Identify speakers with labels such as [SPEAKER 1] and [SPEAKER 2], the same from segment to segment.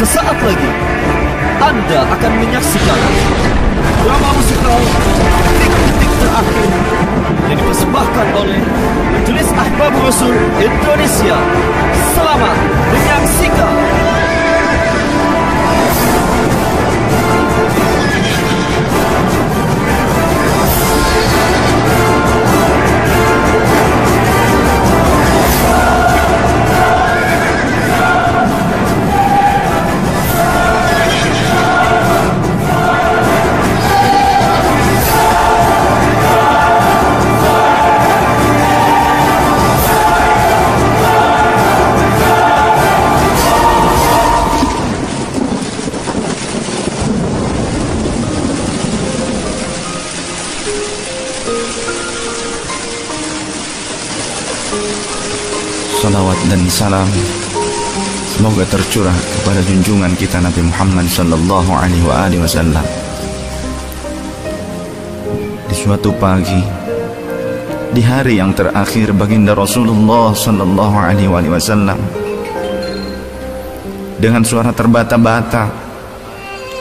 [SPEAKER 1] Sesaat lagi Anda akan menyaksikan drama musikal Detik-Detik Terakhir yang dipersembahkan oleh Majelis Ahbabur Rasul Indonesia. Selamat menyaksikan.
[SPEAKER 2] Salawat dan salam semoga tercurah kepada junjungan kita Nabi Muhammad sallallahu alaihi wasallam. Di suatu pagi, di hari yang terakhir baginda Rasulullah sallallahu alaihi wasallam, dengan suara terbata-bata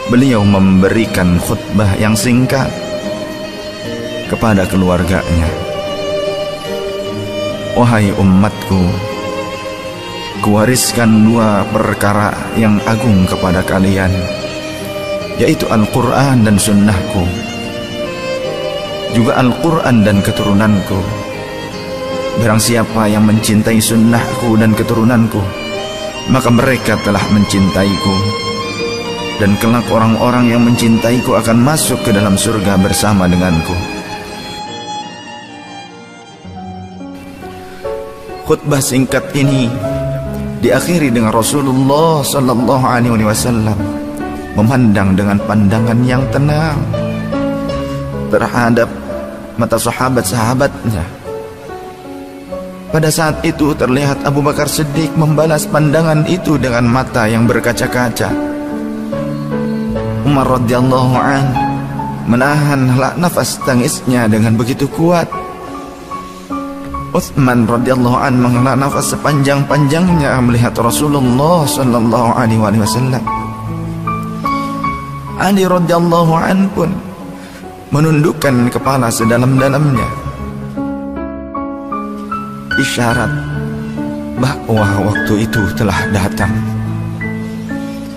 [SPEAKER 2] beliau memberikan khutbah yang singkat kepada keluarganya. Wahai umatku, kuwariskan dua perkara yang agung kepada kalian, yaitu Al-Quran dan Sunnahku, juga Al-Quran dan keturunanku. Barang siapa yang mencintai Sunnahku dan keturunanku, maka mereka telah mencintaiku, dan kelak orang-orang yang mencintaiku akan masuk ke dalam surga bersama denganku. Khutbah singkat ini diakhiri dengan Rasulullah sallallahu alaihi wasallam memandang dengan pandangan yang tenang terhadap mata sahabat-sahabatnya. Pada saat itu terlihat Abu Bakar Siddiq membalas pandangan itu dengan mata yang berkaca-kaca. Umar radhiyallahu an menahan nafas tangisnya dengan begitu kuat. Utsman radhiyallahu an menghela nafas sepanjang-panjangnya melihat Rasulullah sallallahu alaihi wasallam. Ali radhiyallahu an pun menundukkan kepala sedalam-dalamnya, isyarat bahwa waktu itu telah datang.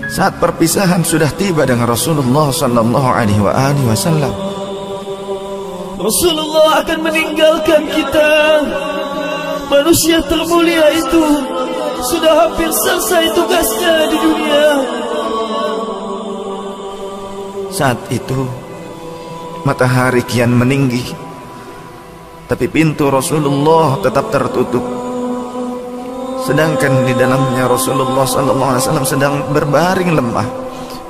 [SPEAKER 2] Saat perpisahan sudah tiba dengan Rasulullah sallallahu alaihi wasallam.
[SPEAKER 1] Rasulullah akan meninggalkan kita. Manusia termulia itu sudah hampir selesai tugasnya di dunia.
[SPEAKER 2] Saat itu matahari kian meninggi, tapi pintu Rasulullah tetap tertutup. Sedangkan di dalamnya Rasulullah SAW sedang berbaring lemah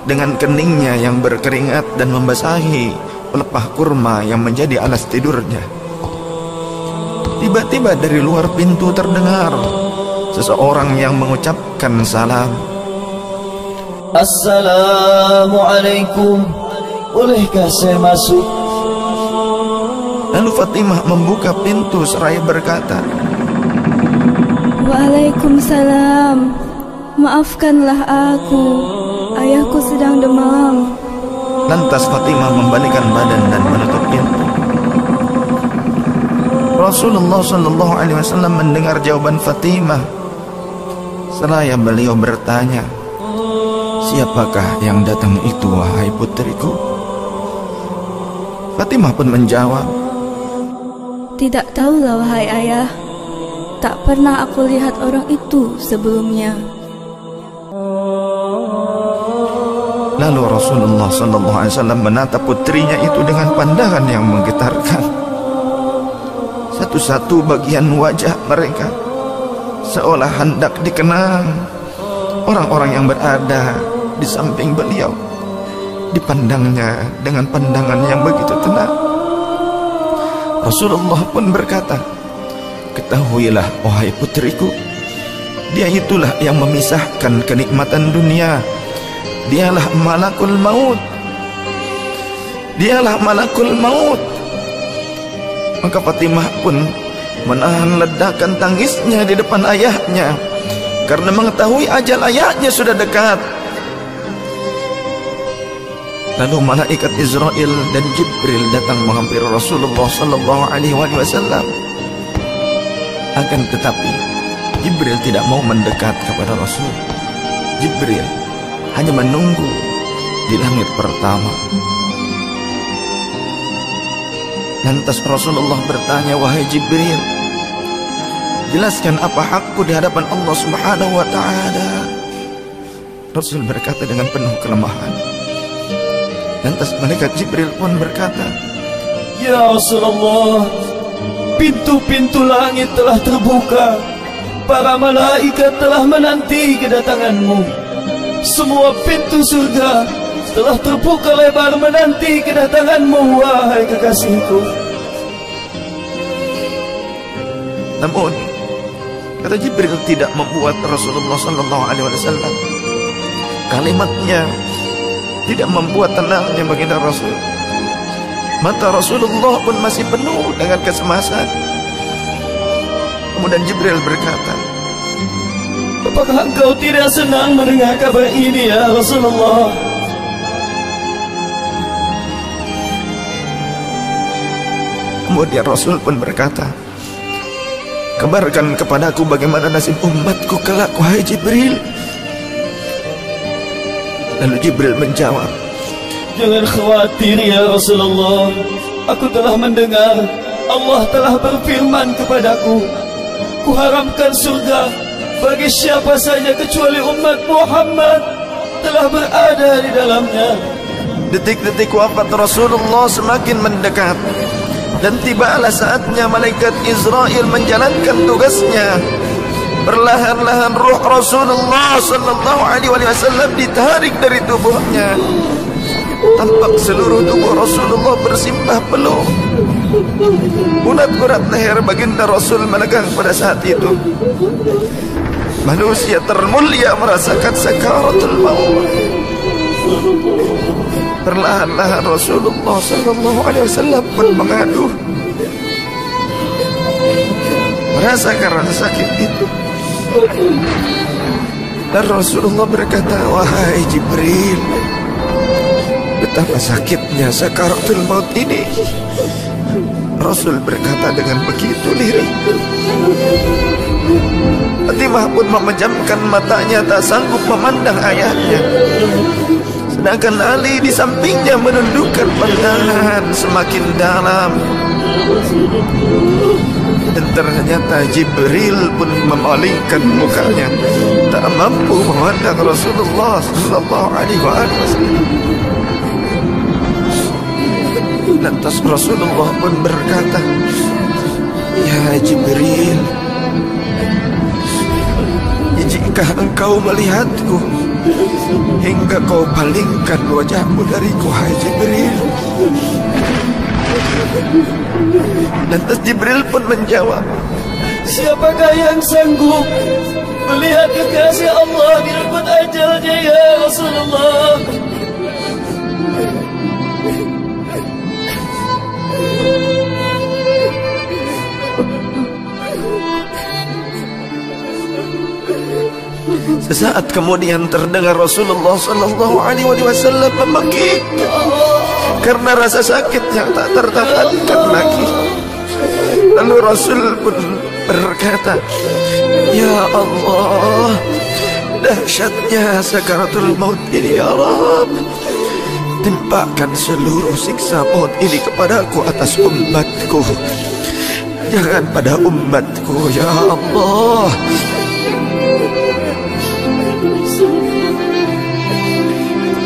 [SPEAKER 2] dengan keningnya yang berkeringat dan membasahi pelepah kurma yang menjadi alas tidurnya. Tiba-tiba dari luar pintu terdengar seseorang yang mengucapkan salam.
[SPEAKER 1] Assalamualaikum, bolehkah saya masuk?
[SPEAKER 2] Lalu Fatimah membuka pintu seraya berkata,
[SPEAKER 3] Waalaikumsalam, maafkanlah aku, ayahku sedang demam.
[SPEAKER 2] Lantas Fatimah membalikkan badan dan menutup pintu. Rasulullah sallallahu alaihi wasallam mendengar jawaban Fatimah. Seraya beliau bertanya, siapakah yang datang itu wahai putriku? Fatimah pun menjawab,
[SPEAKER 3] tidak tahulah wahai ayah, tak pernah aku lihat orang itu sebelumnya.
[SPEAKER 2] Lalu Rasulullah sallallahu alaihi wasallam menatap putrinya itu dengan pandangan yang menggetarkan. Satu-satu bagian wajah mereka seolah hendak dikenang. Orang-orang yang berada di samping beliau dipandangnya dengan pandangan yang begitu tenang. Rasulullah pun berkata, ketahuilah wahai putriku, dia itulah yang memisahkan kenikmatan dunia. Dialah malakul maut. Dialah malakul maut. Maka Fatimah pun menahan ledakan tangisnya di depan ayahnya, karena mengetahui ajal ayahnya sudah dekat. Lalu malaikat Israel dan Jibril datang menghampiri Rasulullah sallallahu alaihi wasallam. Akan tetapi Jibril tidak mau mendekat kepada Rasul. Jibril hanya menunggu di langit pertama. Lantas Rasulullah bertanya, "Wahai Jibril, jelaskan apa hakku di hadapan Allah Subhanahu wa ta'ala?" Rasul berkata dengan penuh kelemahan. Lantas malaikat Jibril pun berkata,
[SPEAKER 1] "Ya Rasulullah, pintu-pintu langit telah terbuka. Para malaikat telah menanti kedatanganmu. Semua pintu surga telah terbuka lebar menanti kedatanganmu, wahai kekasihku."
[SPEAKER 2] Namun kata Jibril tidak membuat Rasulullah sallallahu alaihi wasallam. Kalimatnya tidak membuat tenangnya baginda Rasul. Mata Rasulullah pun masih penuh dengan kecemasan. Kemudian Jibril berkata,
[SPEAKER 1] "Apakah engkau tidak senang mendengar kabar ini, ya Rasulullah?"
[SPEAKER 2] Kemudian Rasul pun berkata, "Kabarkan kepadaku bagaimana nasib umatku kelak, wahai Jibril." Lalu Jibril menjawab,
[SPEAKER 1] "Jangan khawatir ya Rasulullah. Aku telah mendengar Allah telah berfirman kepadaku, kuharamkan surga bagi siapa saja kecuali umat Muhammad telah berada di dalamnya."
[SPEAKER 2] Detik-detik wafat Rasulullah semakin mendekat, dan tibalah saatnya malaikat Israel menjalankan tugasnya. Perlahan-lahan ruh Rasulullah sallallahu alaihi wasallam ditarik dari tubuhnya. Tampak seluruh tubuh Rasulullah bersimpah peluh. Urat-urat leher baginda Rasul melegang pada saat itu. Manusia termulia merasakan sakaratul maut. Perlahan-lahan Rasulullah sallallahu alaihi wasallam pun mengaduh, merasakan rasa sakit itu. Dan Rasulullah berkata, "Wahai Jibril, betapa sakitnya sakaratul maut ini." Rasul berkata dengan begitu lirih. Fatimah pun memejamkan matanya, tak sanggup memandang ayahnya. Sedangkan Ali di sampingnya menundukkan pandangan semakin dalam. Dan ternyata Jibril pun memalingkan mukanya, tak mampu memandang Rasulullah sallallahu alaihi wasallam. Lantas Rasulullah pun berkata, "Ya Jibril, jika engkau melihatku hingga kau palingkan wajahmu dariku, hai Jibril." Lantas Jibril pun menjawab,
[SPEAKER 1] "Siapakah yang sanggup melihat kekasih Allah direnggut ajalnya, ya Rasulullah?"
[SPEAKER 2] Sesaat kemudian terdengar Rasulullah sallallahu alaihi wasallam membekik karena rasa sakit yang tak tertahankan lagi. Lalu Rasul pun berkata, "Ya Allah, dahsyatnya sakaratul maut ini, ya Rabb. Timpakan seluruh siksa maut ini kepadaku atas umatku. Jangan pada umatku, ya Allah."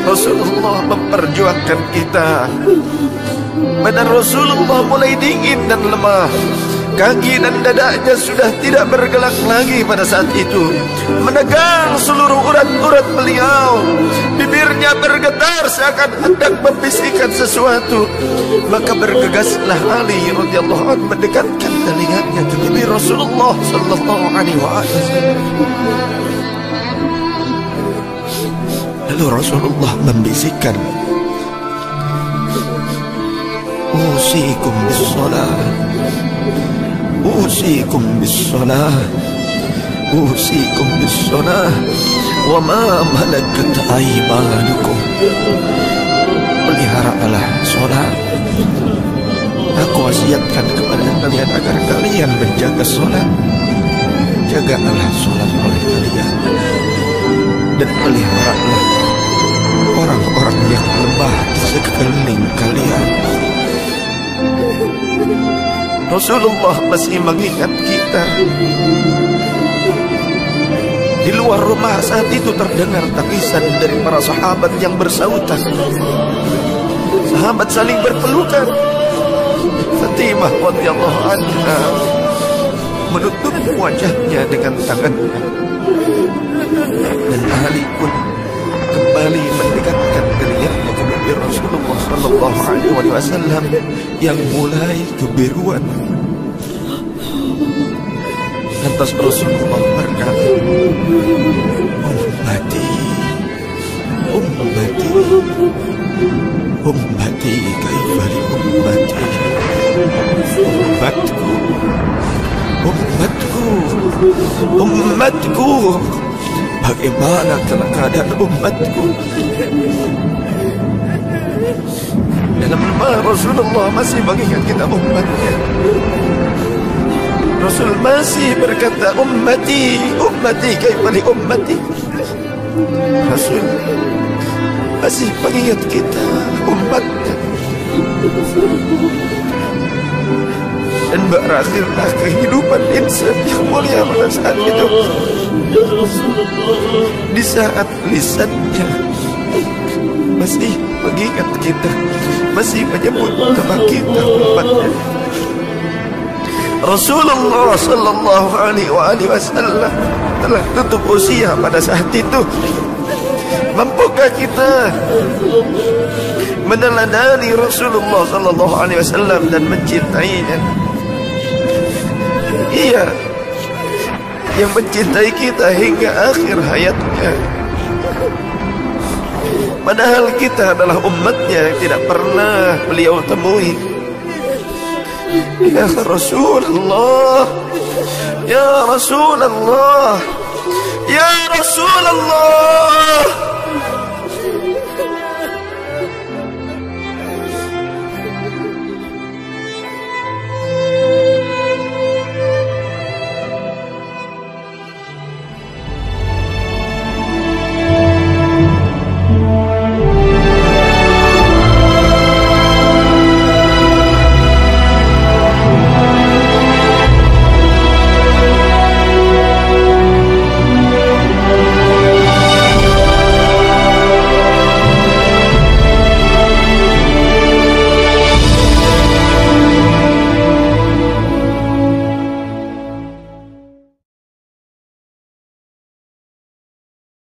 [SPEAKER 2] Rasulullah memperjuangkan kita. Badan Rasulullah mulai dingin dan lemah. Kaki dan dadanya sudah tidak bergerak lagi pada saat itu. Menegang seluruh urat-urat beliau. Bibirnya bergetar seakan hendak membisikkan sesuatu. Maka bergegaslah Ali radhiyallahu anhu mendekatkan telinganya ke bibir Rasulullah sallallahu alaihi wasallam. Lalu Rasulullah membisikkan, "Usikum bis-shalah, usikum bis-shalah, usikum bis-shalah, wa ma malakat aymanukum." peliharalah sholat. Aku wasiatkan kepada kalian agar kalian menjaga sholat. Jagalah sholat oleh kalian, dan peliharalah orang-orang yang lemah di sekeliling kalian. Rasulullah masih mengingat kita. Di luar rumah saat itu terdengar tangisan dari para sahabat yang bersautan. Sahabat saling berpelukan. Fatimah radhiyallahu anha menutup wajahnya dengan tangannya, dan Ali pun kembali mendekatkan dirinya kepada Rasulullah sallallahu alaihi wasallam yang mulai kebiruan. Lantas Rasulullah berkata, ummati, ummati, ummati, kaifa li ummati, ummatku, ummatku, umatku, bagaimana keadaan umatku? Dalam Rasulullah masih mengingat kita umatnya. Rasul masih berkata, ummati, ummati, kaifa li ummati. Rasul masih mengingat kita umatnya. Dan berakhirlah kehidupan insan yang mulia pada saat itu. Di saat lisannya masih mengingat kita, masih menyebut nama kita umatnya. Rasulullah sallallahu alaihi wasallam telah tutup usia pada saat itu. Mampukah kita meneladani Rasulullah sallallahu alaihi wasallam dan mencintainya? Ia yang mencintai kita hingga akhir hayatnya. Padahal kita adalah umatnya yang tidak pernah beliau temui. Ya Rasulullah, ya Rasulullah, ya Rasulullah.